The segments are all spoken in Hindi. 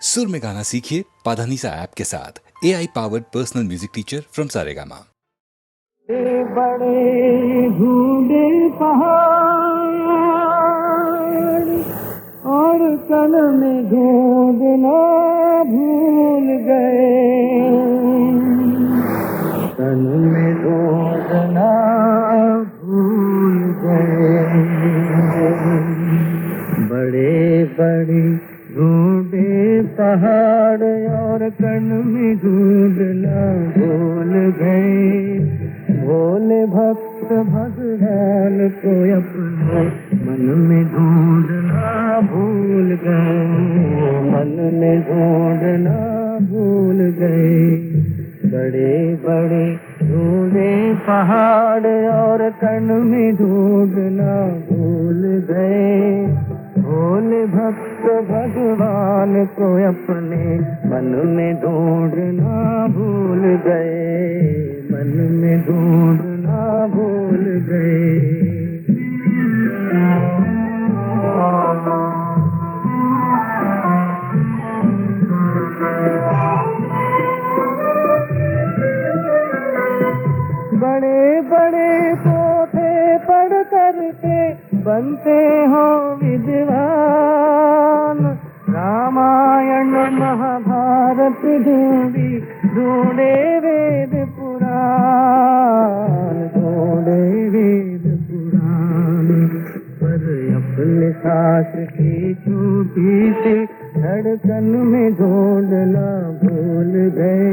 सुर में गाना सीखिए पाधानीसा ऐप के साथ। AI powered personal music teacher from Saregama. बड़े ढूंढे पहाड़ और कल में ढूंढना भूल गए, कल में ढूंढना भूल गए। बड़े बड़े ढूंढे पहाड़ और कण में ढूंढना भूल गए। भोले भक्त भगवान को अपने मन में ढूंढना भूल गए, मन में ढूंढना भूल गए। बड़े बड़े ढूंढे पहाड़ और कण में ढूंढना भूल गए। भोले भक्त भगवान को अपने मन में ढूंढना भूल गए, मन में ढूंढना भूल गए। बड़े बड़े पोथे पढ़ करके बनते हो विद्वान, रामायण महाभारत ढूंढी ढूंढे वेद पुराण, ढूंढे वेद पुराण। पर अपने सास की छोटी सी धड़कन में ढूंढना भूल गए।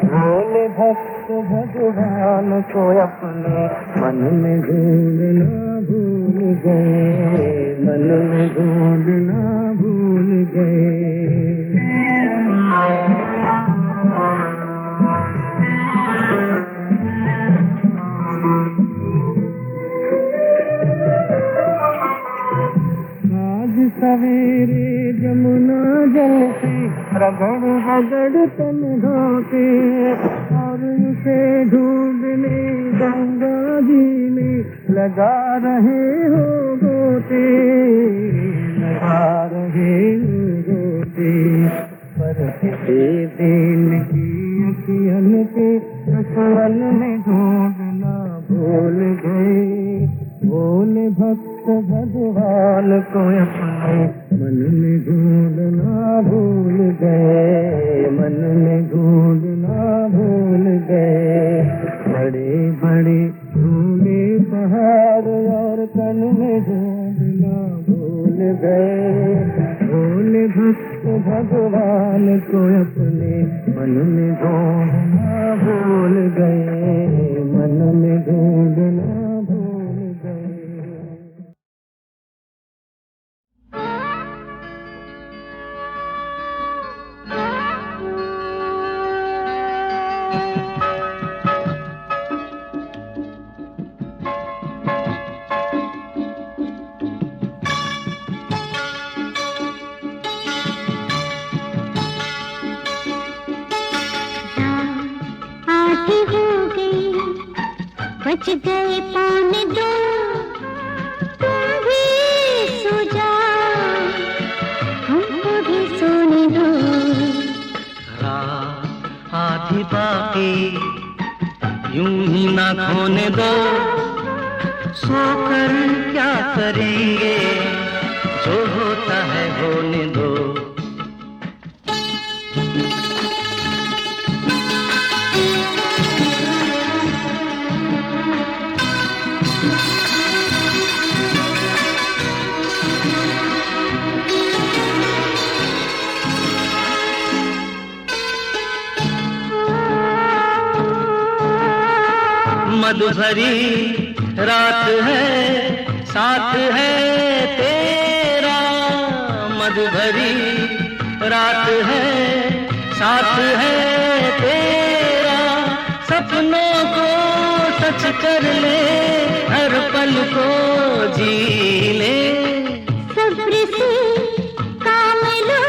भोले भक्त भगवान को अपने मन में ढूंढना भूल गए, मन में ढूंढना भूल गए। आज सवेरे जमुना जल से रगड़ रगड़ तन धोते और उसे ढूंढने गंगा जी में लगा रहे हो गोते, लगा रहे हो गोते। पर किसी दिन की अखियन के रसवन में ढूंढना भूल गए। भोले भक्त भगवान को अपने मन में ढूंढना भूल गए, मन में ढूंढना भूल गए। बड़े बड़े ढूंढे पहाड़ और कण में ढूंढना भूल गए। भोले भक्त भगवान को अपने मन में ढूंढना भूल गए, मन में ढूंढना भूल गए। बच गए पौने दो, तुम भी सो जाओ, हमको भी सोने दो। रात आधी बाकी यूं ही ना खोने दो, सोकर क्या करेंगे, जो होता है होने दो। मधुभरी रात है साथ है तेरा, मधुभरी रात है साथ है तेरा। सपनों को सच कर ले, हर पल को जी ले। सब्र से काम लो,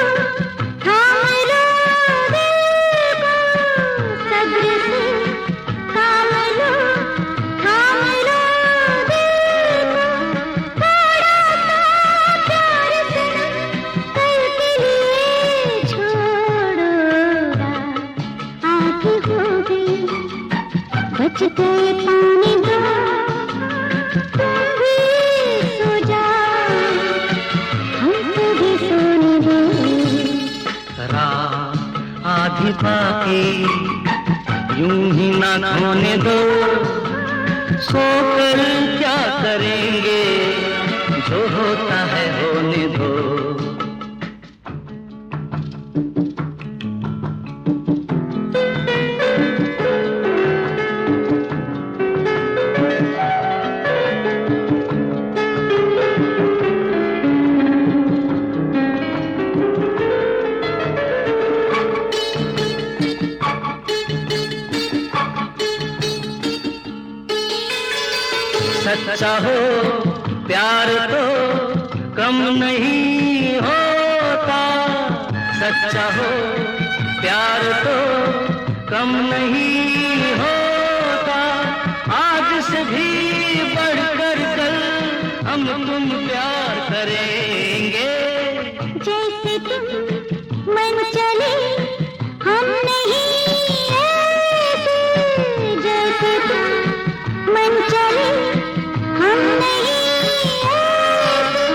थाम लो दिल को, सब्र से काम लो, थाम लो दिल को। थोड़ा सा प्यार से कल के लिए बच गए पानी दो, तुम भी सो जाओ, हमको भी सोने दो। रात आधी बाकी यूं ही ना खोने दो, सोकर क्या करेंगे, जो होता है होने दो। सच्चा हो प्यार तो कम नहीं होता, सच्चा हो प्यार तो कम नहीं होता। आज से भी बढ़कर कल हम तुम प्यार करेंगे। जैसे तुम मन चले हम नहीं ऐसे, जैसे तुम मन चले हम नहीं ऐसे।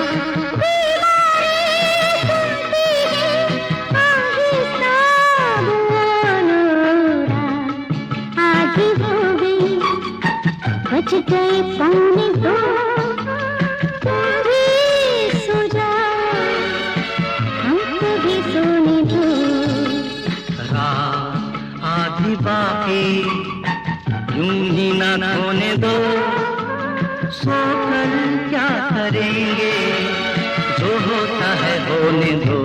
बीमारी सुनती है आहिस्ता बोलोरा, आधी हो गई बच गए पानी दो, तुम भी सो जाओ, हमको भी सोने दो। रात आधी बाकी यूं ही ना होने दो, सोकर क्या करेंगे, जो होता है होने दो।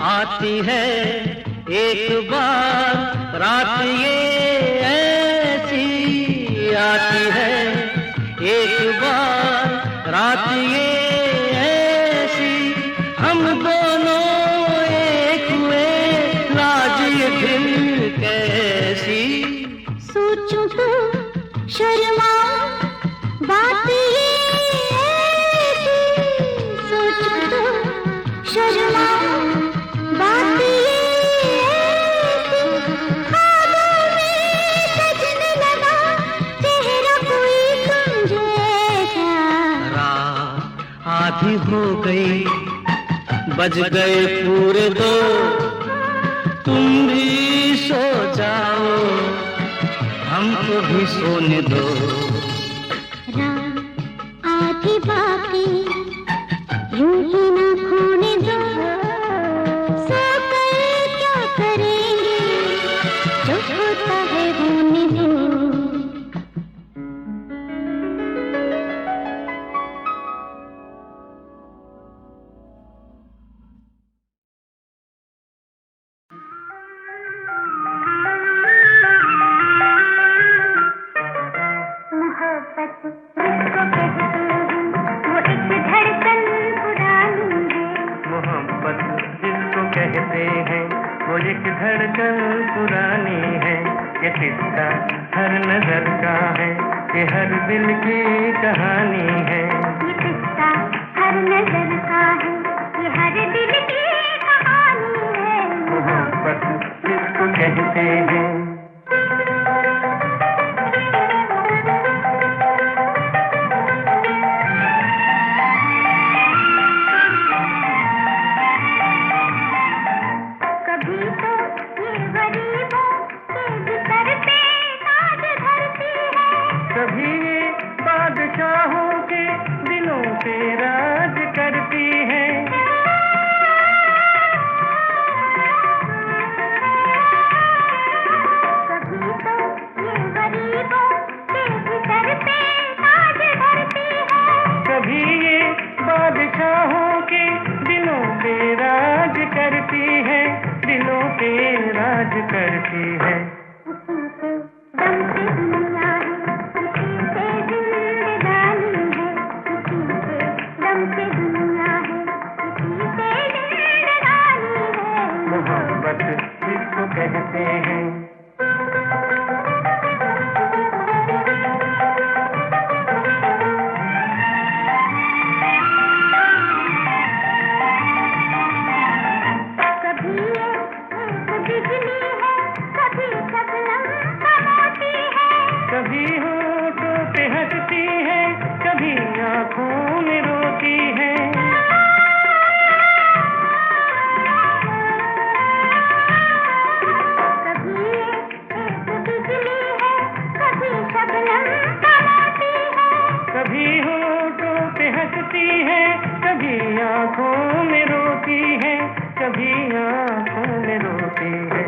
आती है एक बार रात ये ऐसी, आती है एक बार रात ये ऐसी, हम दोनों एक हुए लाज ये फिर कैसी। सोचूं तो शर्माऊं बात ये ऐसी, सोचूं तो शर्माऊं बात ये ऐसी। ख्वाबों में सजने लगा चेहरा कोई तुम जैसा। रात आधी हो गई बज गए पूरे दो, तुम भी सो जाओ, हमको भी सोने दो। रात आधी बाकी यूं ही ना खोने दो, सोकर क्या करेंगे, जो होता है होने दो। मोहब्बत जिसको कहते हैं वो एक धड़कन पुरानी है। मोहब्बत जिसको कहते हैं वो एक धड़कन पुरानी है। ये किस्सा हर नजर का है, ये हर दिल की कहानी है। ये किस्सा हर नजर का है, ये हर दिल की कहानी है। मोहब्बत जिसको कहते हैं। कभी तो ये गरीबों के बिस्तर पे ताज धरती है, कभी ये बादशाहों के दिलों पे राज करती है। कभी होठों पे हंसती है, कभी आंखों में रोती है। कभी एक बिजली है, कभी शबनम तराती है। कभी होठों पे हंसती है, कभी आंखों में रोती है, कभी आंखों में रोती है।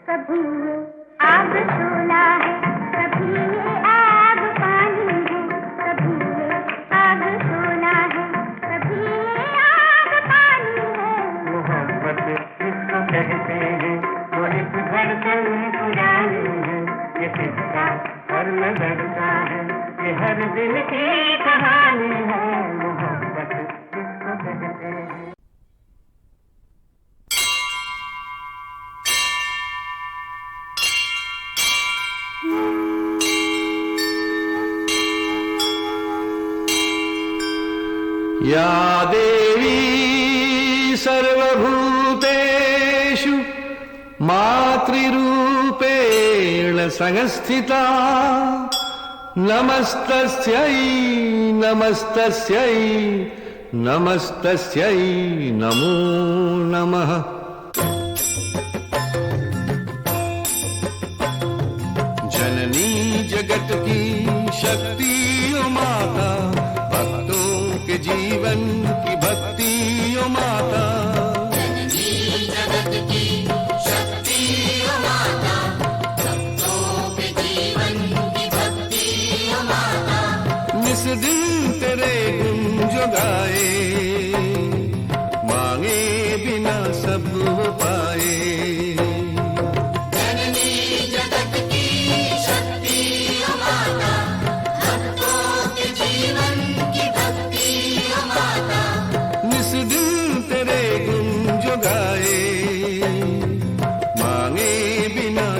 कभी ये आग शोला है, कभी ये आग पानी है। कभी ये आग शोला है, कभी ये आग पानी है। मोहब्बत इसको कहते हैं, वो एक धड़कन पुरानी है। ये किस्सा हर नजर का है, ये हर दिल की कहानी है। मोहब्बत इसको कहते हैं। या देवी सर्वभूतेषु मातृरूपेण संस्थिता नमस्तस्यै नमस्तस्यै नमस्तस्यै नमो नमः। जननी जगत की शक्ति ओ माता, भक्तों के जीवन की भक्ति ओ माता। जननी जगत की शक्ति ओ माता, भक्तों के जीवन की भक्ति ओ माता। निस दिन तेरे गुण जो गाए, मांगे बिना सब वो पाए।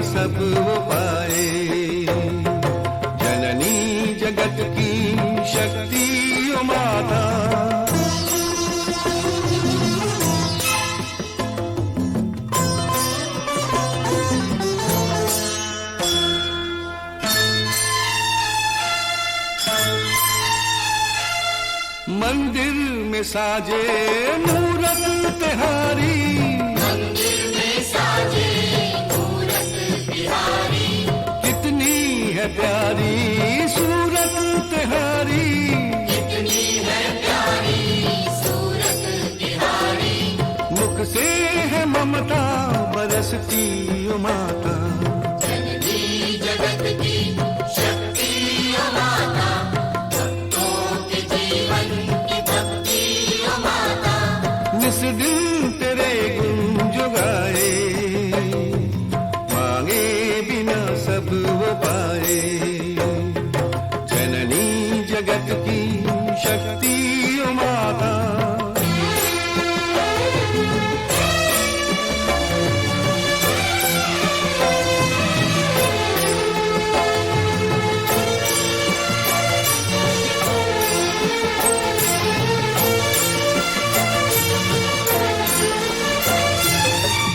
सब वो पाए, जननी जगत की शक्ति ओ माता। मंदिर में साजे मूरत तिहारी, मंदिर में साजे कितनी है प्यारी सूरत तिहारी, कितनी है प्यारी सूरत तिहारी। मुख से है ममता बरसती ओ माता, जननी जगत की शक्ति ओ माता। भक्तों के जीवन की भक्ति ओ माता। निस दिन तेरे गुण जो गाए, सब वो पाए, जननी जगत की शक्ति ओ माता।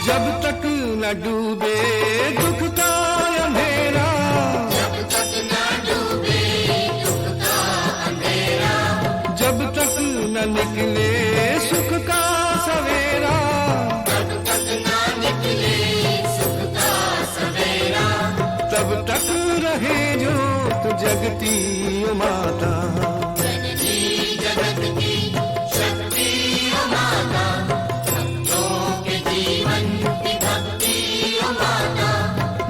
जब तक न डूबे दुख का अंधेरा, जब तक न डूबे दुख का अंधेरा, जब तक न निकले सुख का सवेरा, जब तक न निकले सुख का सवेरा, तब तक रहे ज्योत जगती ओ माता। जननी जगत की शक्ति ओ माता, भक्तों के जीवन की भक्ति ओ माता।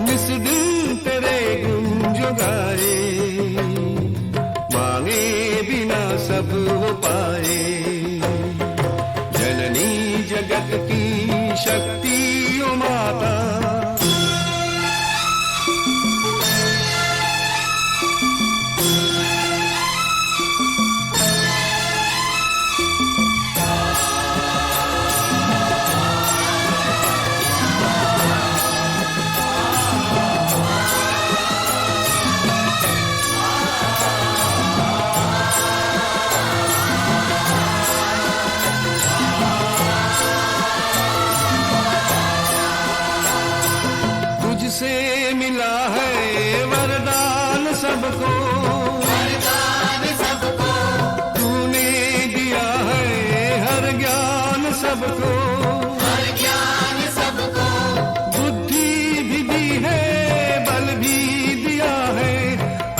निस दिन तेरे गुण जो गाए, मांगे बिना सब वो पाए, जननी जगत की शक्ति ओ माता। सबको, वरदान सबको, तूने दिया है हर ज्ञान सबको, हर ज्ञान सबको, बुद्धि भी दी है, बल भी दिया है,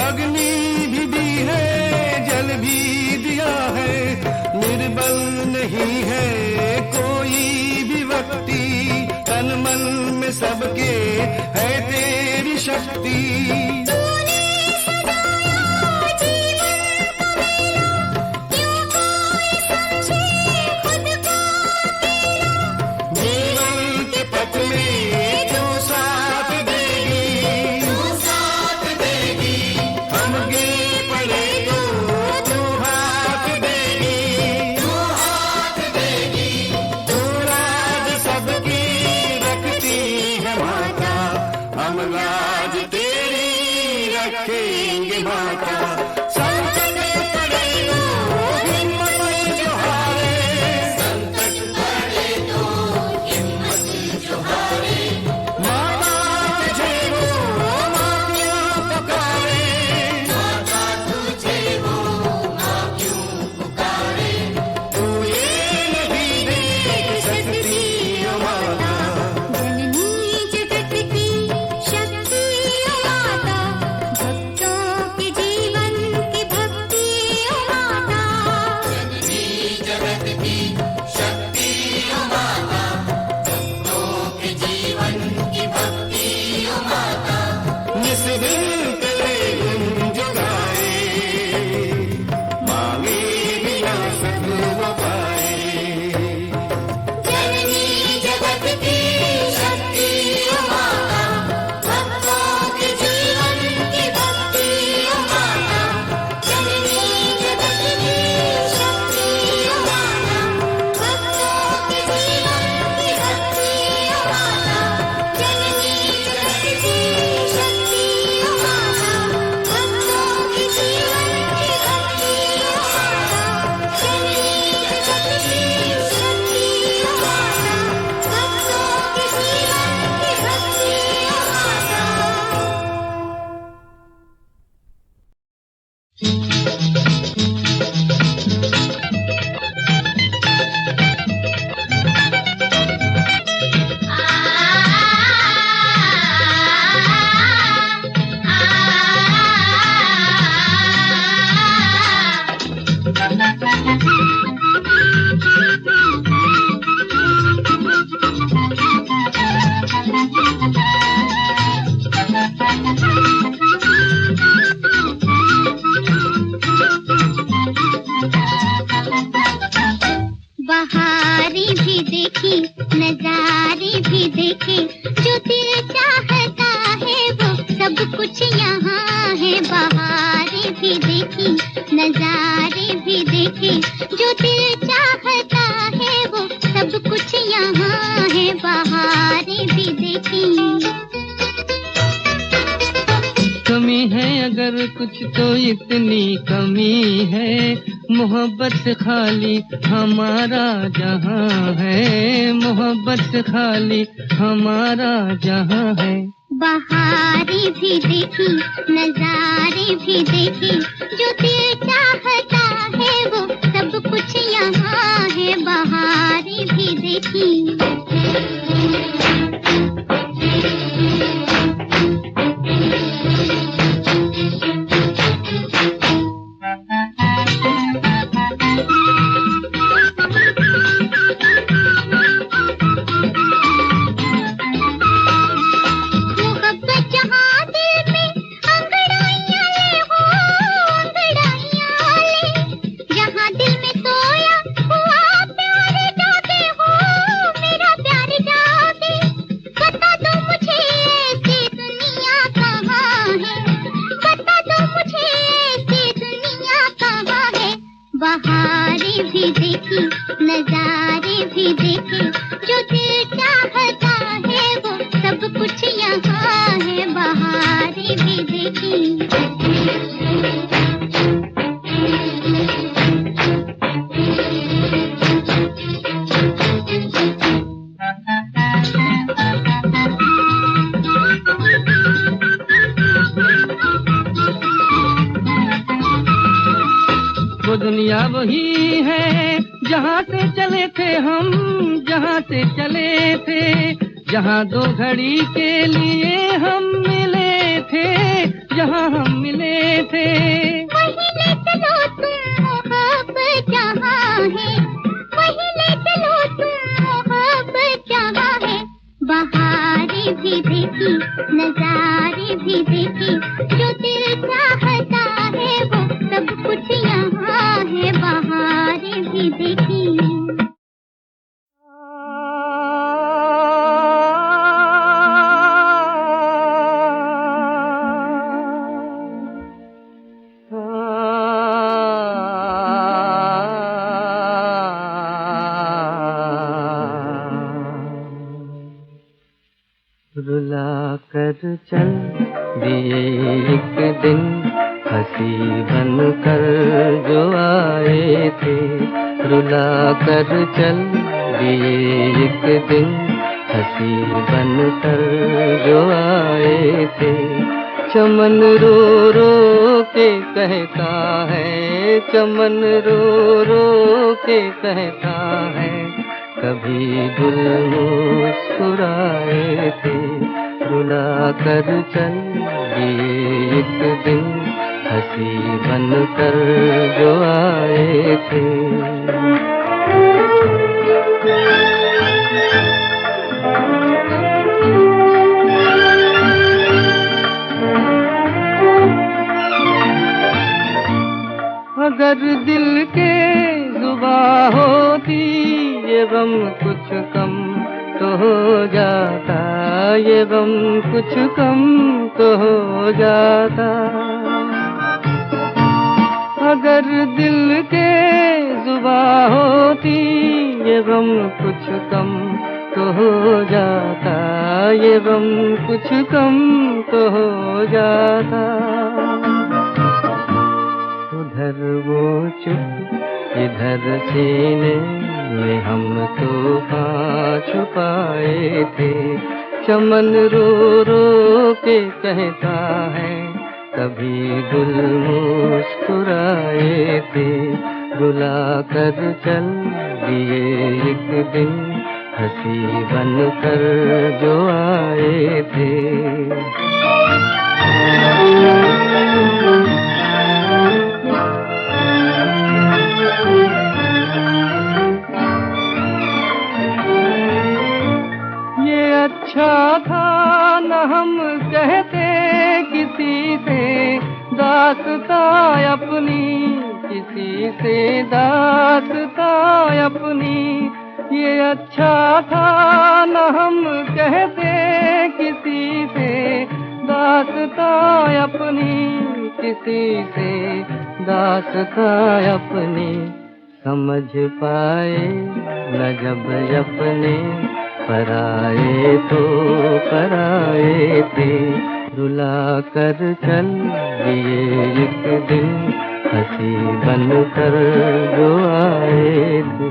अग्नि भी दी है, जल भी दिया है, निर्बल नहीं है कोई भी व्यक्ति, तन मन में सबके है तेरी शक्ति। रखेंगे माता, संकट पड़े तो हिम्मत जो हारे, संकट पड़े तो हिम्मत जो हारे, माता तुझे वो माँ क्यों पुकारे, माता तुझे वो माँ क्यों पुकारे, तू ये नहीं देख सकती ओ माता, जननी जगत की शक्ति ओ माता, भक्तों के जीवन की भक्ति ओ माता, जननी जगत की शक्ति ओ माता, भक्तों के जीवन की भक्ति ओ माता, निस दिन तेरे गुण जुगाए, मांगे बिना सब वो पाए, जननी जगत की शक्ति ओ माता, भक्तों के जीवन की भक्ति ओ माता, जननी जगत की शक्ति ओ माता, भक्तों के जीवन की भक्ति ओ माता, जननी जगत की शक्ति ओ माता, भक्तों के जीवन की भक्ति ओ माता, जननी जगत की शक्ति ओ माता, भक्तों के जीवन की भक्ति बहारी भी देखी, नजारे भी देखे, जो दिल चाहता है वो सब कुछ यहाँ है। बहारी भी देखी, नजारे भी देखे, जो दिल चाहता है वो सब कुछ यहाँ है। बहारी भी देखी। कमी है अगर कुछ तो इतनी कमी है, मोहब्बत से खाली हमारा जहां है, मोहब्बत से खाली हमारा जहां है। बहारी भी देखी, नजारे भी देखे, जो दिल चाहता है वो सब कुछ यहाँ है। बहारी भी देखी। बहारी भी देखी, नजारे भी देखे, जो दिल चाहता है वो सब कुछ यहाँ है। बहारी भी देखी। दुनिया वही है जहाँ से चले थे हम, जहाँ से चले थे, जहाँ दो घड़ी के लिए हम मिले थे, जहाँ हम मिले थे। वहीं ले चलो तुम मोहब्बत जहाँ है, वहीं ले चलो तुम मोहब्बत जहाँ है। बहारें भी देखी, नजारे भी देखी, जो दिल चाहता है वो सब कुछ यहाँ है। बहारें भी देखी। रुला कर चल दिए एक दिन हंसी बन कर जो आए थे, रुला कर चल दिए एक दिन हंसी बन कर जो आए थे। चमन रो रो के कहता है, चमन रो रो के कहता है, कभी गुल मुस्कुराए थे। रुला कर चल दिए एक दिन हंसी बन कर जो आए थे। अगर दिल के जुबां होती ये गम कुछ कम तो हो जाता, ये गम कुछ कम तो हो जाता। अगर दिल के जुबां होती ये गम कुछ कम तो हो जाता, ये गम कुछ कम तो हो जाता। उधर वो चुप इधर सीने में हम तूफान छुपाए थे। चमन रो रो के कहता है, कभी गुल मुस्कुराए थे। रुला कर चल दिए एक दिन हंसी बन कर जो आए थे। अच्छा था न हम कहते किसी से दास्तां अपनी, किसी से दास्तां अपनी। ये अच्छा था न हम कहते किसी से दास्तां अपनी, किसी से दास्तां अपनी। समझ पाए न जब अपने पराए तो पराए थे। रुला कर चल दिए एक दिन हंसी बन कर जो आए थे।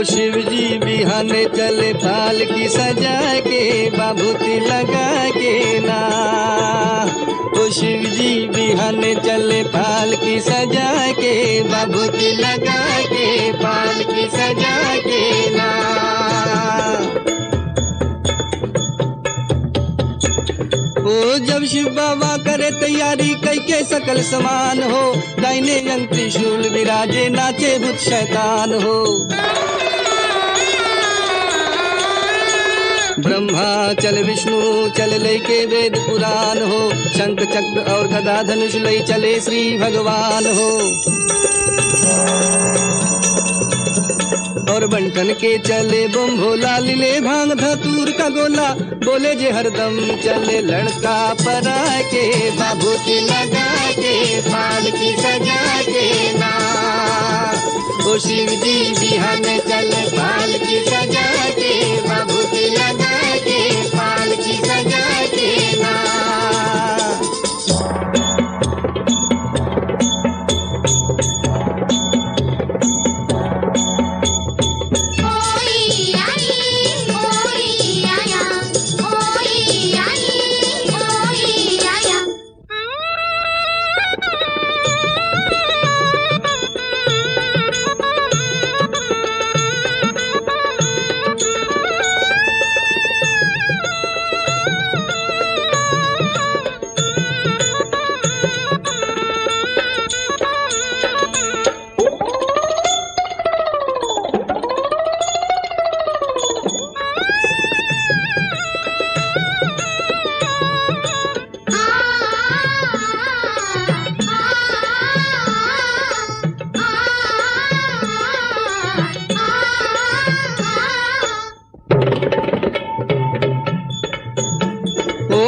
शिव जी बिहाने चले थाल की सजा के, बाबूती लगा के ना। ओ शिव जी बिहाने चले थाल की सजा के, बाबूती लगा के, पाल की सजा के ना। ओ जब शिव बाबा करे तैयारी कई के सकल समान हो, दाहिने अंग त्रिशूल विराजे नाचे भूत शैतान हो। ब्रह्मा चल विष्णु चल लय के वेद पुराण हो, शंख चक्र और गदा धनुष लय चले श्री भगवान हो। और बंटन के चले बम भोला, लीले भांग धतूर का गोला, बोले जे हरदम चले लड़का परा के, बाबूती लगा के, पाल की सजा के ना। ओ शिव जी बिहान चले पाल की सजा के, बाबूती लगा के, पाल की सजा के ना।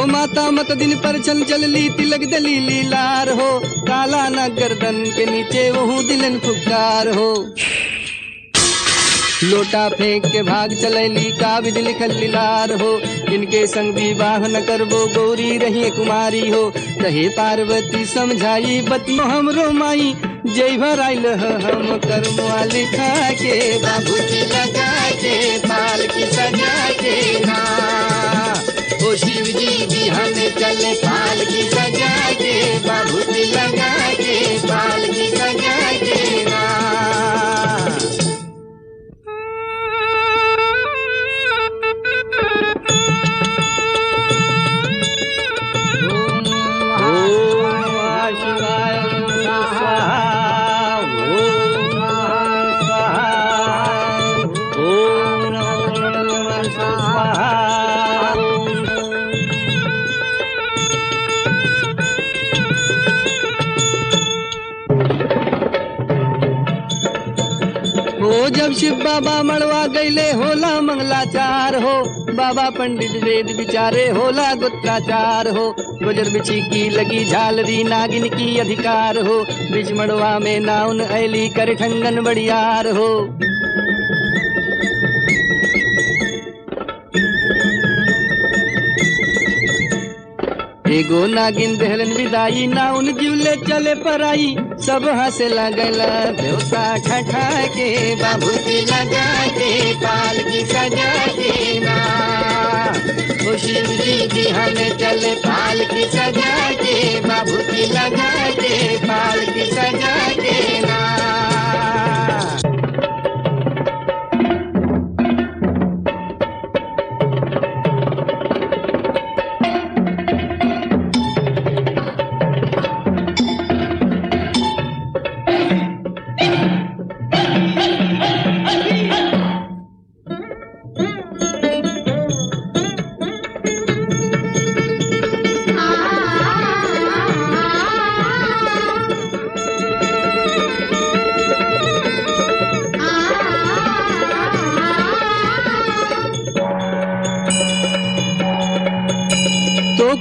हो माता मत दिन पर चल चलली तिलक दलीली लार हो काला न गर्दन के नीचे वहू दिलन फुकार हो लोटा फेंक के भाग चलैली का विधि लिखल लीलार हो इनके संग विवाह न करबो गौरी रही कुमारी हो कहे पार्वती समझाई बतियो हमरो माई जय भर आइल हम कर्मवा लिखा के बाबूजी लगा के पाल की सजा के ना ओ शिव जी बिहान चले पाल की सजा के बाबूजी लगा के पाल की सजा के ना जब शिव बाबा मड़वा गईले होला मंगलाचार हो बाबा पंडित वेद विचारे होला गुत्राचार हो गुजर बिछी की लगी झालरी नागिन की अधिकार हो बिच मड़वा में नाउन ऐली कर ठंगन बड़ियार हो एगो नागिन दहलन विदाई नाउन जुले चले पराई सब हंसे लगला देवता ठठा के बाबूजी लगा के पाल की सजा के ना ओ शिव जी बिहान चले पाल की सजा के बाबूजी लगा के पाल की सजा के ना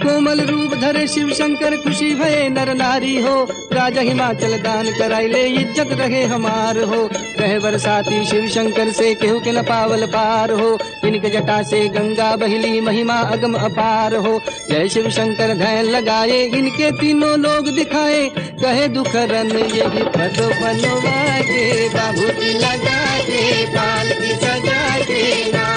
कोमल रूप धरे शिव शंकर खुशी भये नर नारी हो राजा हिमाचल दान कराइले इज्जत रहे हमार हो कहे बरसाती शिव शंकर से केहू के न पावल पार हो इनके जटा से गंगा बहिली महिमा अगम अपार हो जय शिव शंकर ध्यान लगाए इनके तीनों लोग दिखाए कहे दुख रन यही पद बनवा के बाबूजी लगा के पाल की सजा के ना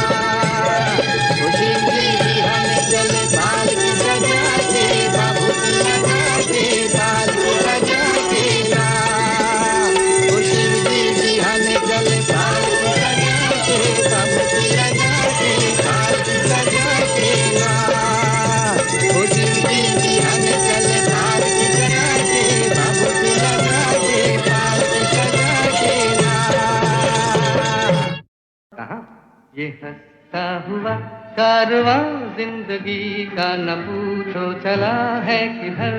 ये हंसता हुआ कारवां जिंदगी का न पूछो चला है किधर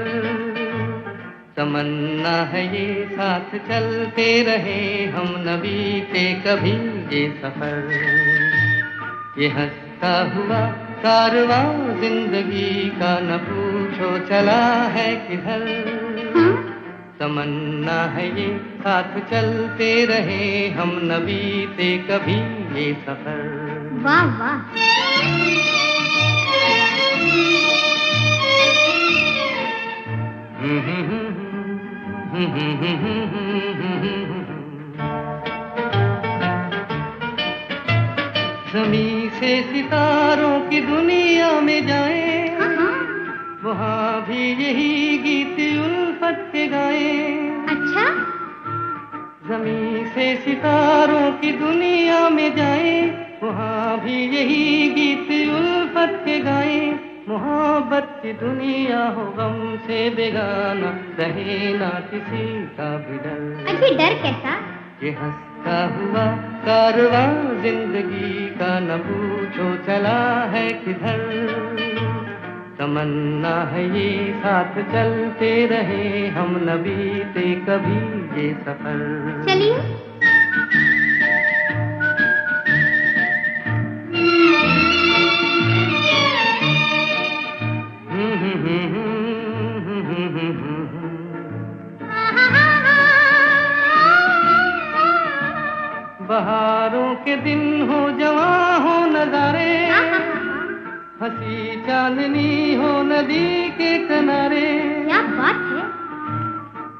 तमन्ना है ये साथ चलते रहे हम न बीते कभी ये सफर ये हंसता हुआ कारवां जिंदगी का न पूछो चला है किधर तमन्ना है ये साथ चलते रहे हम न बीते कभी ये सफर वाह वाह ज़मीं से सितारों की दुनिया में जाए वहाँ भी यही गीत उल्फत के गाए अच्छा ज़मीं से सितारों की दुनिया में जाए वहाँ भी यही गीत उल्फत के गाए मोहब्बत की दुनिया हो गम से बेगाना रहे ना किसी का भी डर अभी डर कैसा ये हंसता हुआ कारवां जिंदगी का न पूछो चला है किधर तमन्ना है ये साथ चलते रहे हम न बीते कभी ये सफर चलिए बहारों के दिन हो जवां हो नजारे, हंसी चांदनी हो नदी के किनारे। क्या बात है।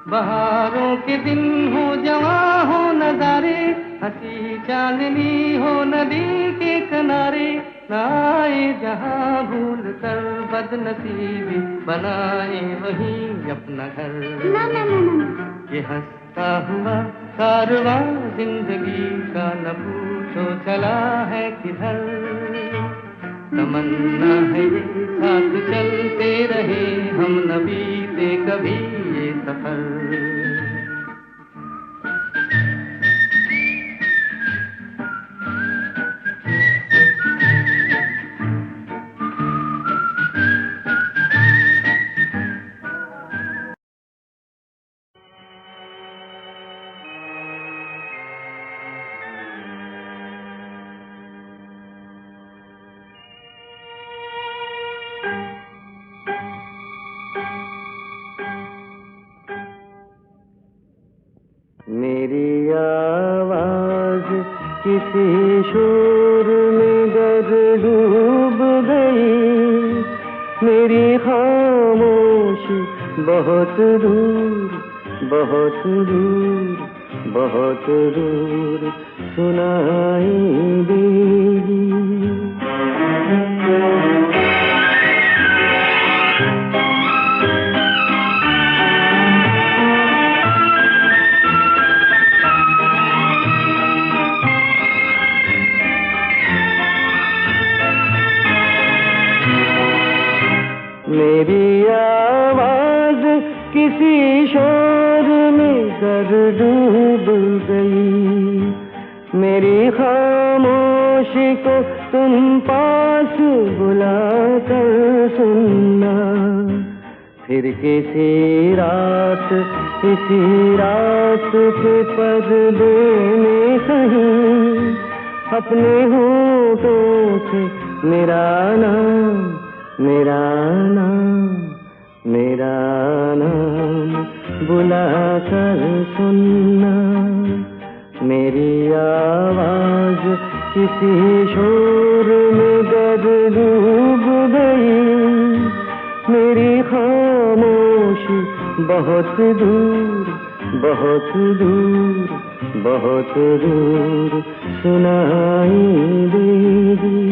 बहारों के दिन हो जवां हो नजारे, हंसी चांदनी हो नदी के किनारे। नाए जहां भूल कर बदनसीबी बनाए वहीं अपना घर। ना ना ना ना, ये हंसता हुआ कारवां जिंदगी का न पूछो चला है किधर। तमन्ना है ये साथ चलते रहे हम न बीते कभी ये सफर। मेरी आवाज किसी शोर में गर डूब गई, मेरी खामोशी बहुत दूर बहुत दूर बहुत दूर सुनाई देगी। मेरी आवाज किसी शोर में कर डूब गई, मेरी खामोशी को तुम पास बुलाकर सुनना। फिर किसी रात इसी रात के पर्दे में कहीं अपने होठों से मेरा नाम मेरा नाम मेरा नाम बुला कर सुनना। मेरी आवाज किसी शोर में गर डूब गई, मेरी खामोशी बहुत दूर बहुत दूर बहुत दूर सुनाई देगी।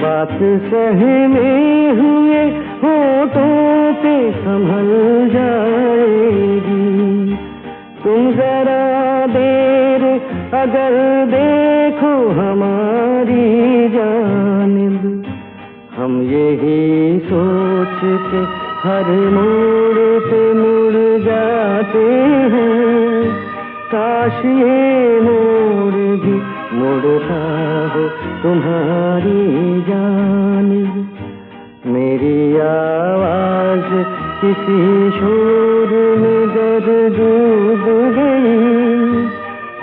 बात सहमे हुए होठों पे संभल जाएगी, तुम जरा देर अगर देखो हमारी जानिब। हम यही सोच के हर मोड़ पे मुड़ जाते हैं, काश ये मोड़ भी मुड़ता हो तुम्हारी जानिब। मेरी आवाज किसी शोर में गर डूब गई,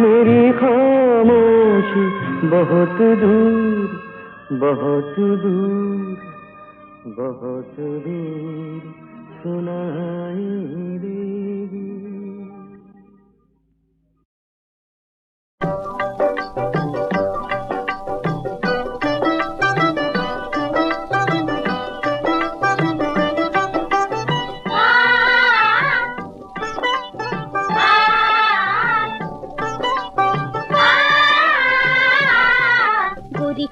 मेरी खामोशी बहुत दूर बहुत दूर बहुत दूर सुनाई देगी।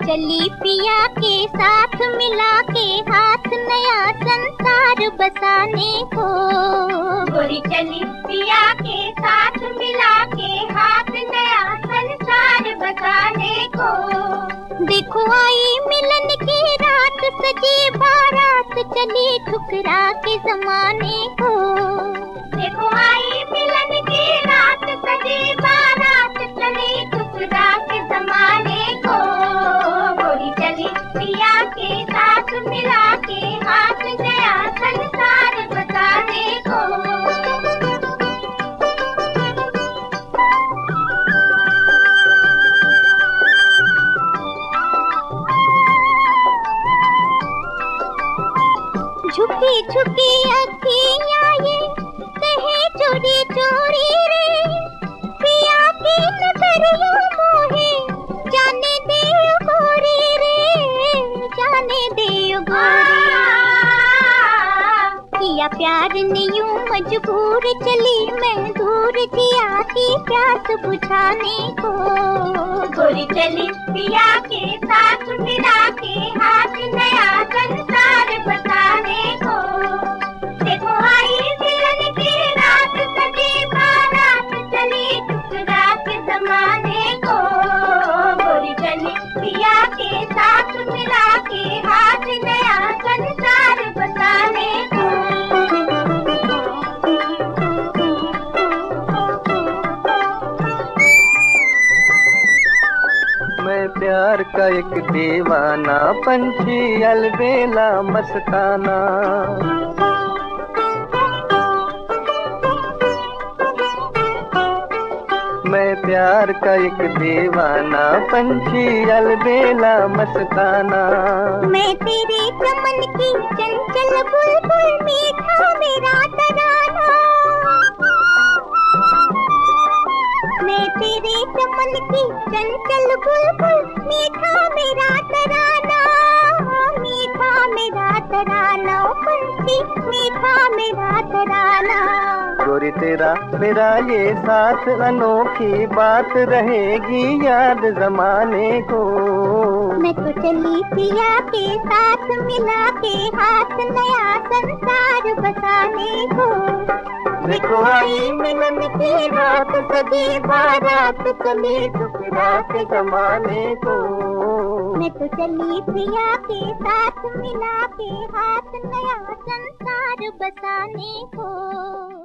चली पिया के साथ मिला के हाथ नया संसार बसाने को। गोरी चली पिया के साथ मिला के हाथ नया संसार बसाने को। देखो आई मिलन की रात सजी बारात चली ठुकरा के जमाने को। देखो आई मिलन की रात सजी बारात चली ठुकरा के जमाने को। गोरी चली पिया के साथ मिला के झुकी झुकी अखियाँ ये कहे चोरी चोरी रे, पिया की नजरियों मोहे जाने दे गोरी रे, जाने दे गोरी। किया प्यार ने यूं मजबूर चली मैं दूर जिया की प्यास बुझाने को, गोरी चली पिया के साथ मिला के हाथ नया संसार बताने को। देखो आई मिलन की रात सजी बारात चली ठुकरा के जमाने को, गोरी चली पिया के साथ मिला के हाथ नया संसार बताने को। मैं प्यार का एक दीवाना पंछी अलबेला मस्ताना, मैं प्यार का एक दीवाना पंछी अलबेला मस्ताना। मैं तेरे चमन की चंचल बुलबुल मीठा मेरा तराना, मैं तेरे चमन की चंचल बुलबुल मीठा मेरा तराना, मीठा मेरा तराना पंछी मीठा मेरा तराना। गोरी तेरा मेरा ये साथ अनोखी बात रहेगी याद जमाने को। मैं तो चली पिया के साथ मिला के हाथ नया संसार बसाने को। देखो आई मिलन की रात सजी बारात चली ठुकरा के जमाने को। मैं तो चली पिया के साथ मिला के हाथ नया संसार बसाने को।